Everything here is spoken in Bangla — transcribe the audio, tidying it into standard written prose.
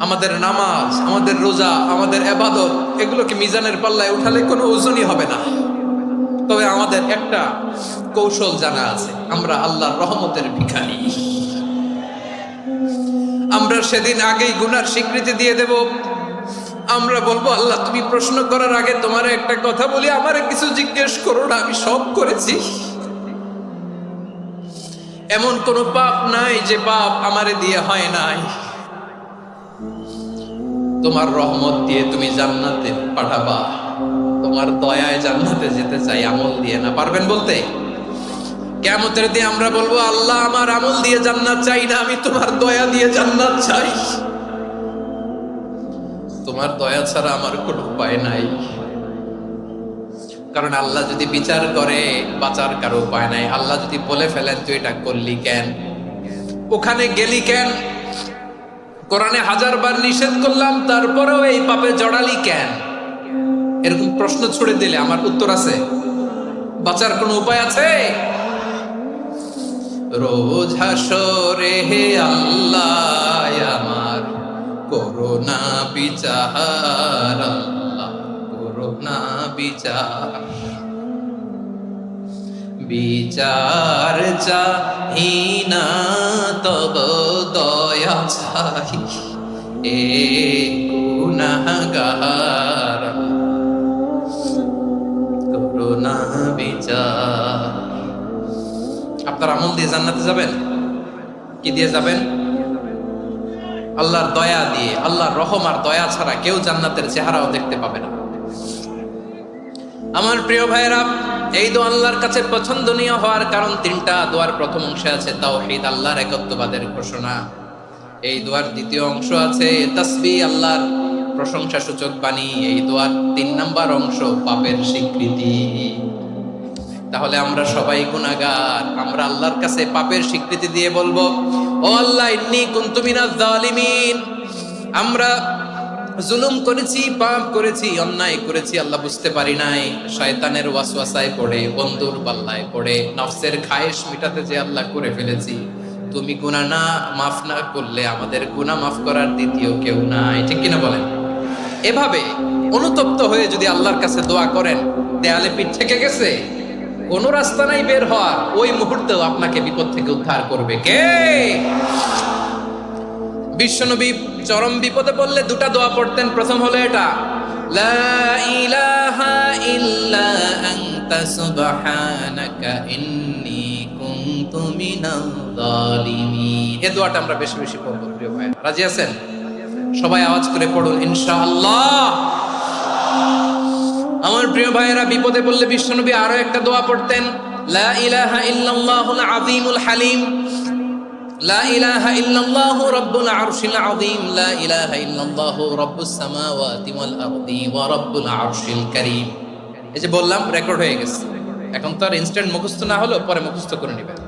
আমাদের নামাজ, আমাদের রোজা, আমাদের ইবাদত এগুলোকে মিজানের পাল্লায় উঠালে কোনো ওজনই হবে না। তবে আমাদের একটা কৌশল জানা আছে, আমরা আল্লাহর রহমতের ভিখারি। আমরা সেদিন আগেই গুনার স্বীকৃতি দিয়ে দেব। আমরা বলবো, আল্লাহ তুমি প্রশ্ন করার আগে তোমার একটা কথা বলি, আমারে কিছু জিজ্ঞেস করো না, আমি সব করেছি। এমন কোন পাপ নাই যে পাপ আমারে দিয়ে হয় নাই। তোমার রহমত দিয়ে তুমি জান্নাতে পাঠাবা, তোমার দয়ায় জান্নাতে যেতে চাই, আমল দিয়ে না। পারবেন বলতে? কিয়ামতের দিন আমরা বলবো, আল্লাহ আমার আমল দিয়ে জান্নাত চাই না, আমি তোমার দয়া দিয়ে জান্নাত চাই। তোমার দয়া ছাড়া আমার কোনো উপায় নাই। কারণ আল্লাহ যদি বিচার করে, বাঁচার কারো উপায় নাই। আল্লাহ যদি বলে ফেলেন তুই এটা করলি কেন, ওখানে গেলি কেন, কোরআনে 1000 বার নিষেধ করলাম তারপরেও এই পাপে জড়ালি কেন, এরকম প্রশ্ন ছুড়ে দিলে আমার উত্তর আছে? বাঁচার কোনো উপায় আছে? রোজ হাসরে হে আল্লাহ আমার করোনা বিচার, আল্লাহ করোনা বিচার। বিচার চাহি না তব দয়া চাই, এ গুনাহগার করোনা বিচার। আপনার আমল দিয়ে জান্নাতে যাবেন? কি দিয়ে যাবেন? আল্লাহর দয়া দিয়ে। আল্লাহর রহম আর দয়া ছাড়া কেউ জান্নাতের চেহারাও দেখতে পাবে না। আমার প্রিয় ভাইরা, এই দোয়া আল্লাহর কাছে পছন্দনীয় হওয়ার কারণ 3টা। দোয়ার প্রথম অংশে আছে তাওহীদ, আল্লাহর একত্ববাদের ঘোষণা। এই দোয়ার দ্বিতীয় অংশ আছে তাসবিহ, আল্লাহর প্রশংসা সূচক বাণী। এই দোয়ার 3 নাম্বার অংশ পাপের স্বীকৃতি। তাহলে আমরা সবাই গুনাহগার। আমরা আল্লাহর কাছে পাপের স্বীকৃতি দিয়ে বলবো, ও আল্লাহ ইন্নী কুনতু মিনাজ জালিমিন, আমরা জুলুম করেছি, পাপ করেছি, অন্যায় করেছি, আল্লাহ বুঝতে পারি নাই। শয়তানের ওয়াসওয়াসায় পড়ে, বন্ধুর পাল্লায় পড়ে, নফসের খায়েশ মিটাতে যে আল্লাহ করে ফেলেছি। তুমি গুনাহ না মাফ না করলে আমাদের গুনাহ মাফ করার দ্বিতীয় কেউ নাই। ঠিক কিনা বলেন? এভাবে অনুতপ্ত হয়ে যদি আল্লাহর কাছে দোয়া করেন, দেয়ালে পিঠ থেকে গেছে, কোন রাস্তা নাই বের হওয়ার, ওই মুহূর্তেও আপনাকে বিপদ থেকে উদ্ধার করবে কে? বিশ্বনবী চরম বিপদে পড়লে 2টা দোয়া পড়তেন। প্রথম হলো এটা, লা ইলাহা ইল্লা আনতা সুবহানাকা ইন্নী কুনতু মিনাল জালিমিন। এই দোয়াটা আমরা বেশি বেশি পড়ব প্রিয় ভাইরা। রাজি আছেন? সবাই আওয়াজ করে পড়ুন ইনশাআল্লাহ। আমার প্রিয় ভাইয়েরা, বিপদে পড়লে বিশ্বনবী আরো একটা দোয়া পড়তেন, লা ইলাহা ইল্লাল্লাহুল আযীমুল হালিম, লা ইলাহা ইল্লাল্লাহু রাব্বুল আরশিল আযীম, লা ইলাহা ইল্লাল্লাহু রাব্বুস সামাওয়াতি ওয়াল আরদি ওয়া রাব্বুল আরশিল কারীম। এই যে বললাম, রেকর্ড হয়ে গেছে। এখন তো আর ইনস্ট্যান্ট মুখস্থ না হলো, পরে মুখস্থ করে নেবেন।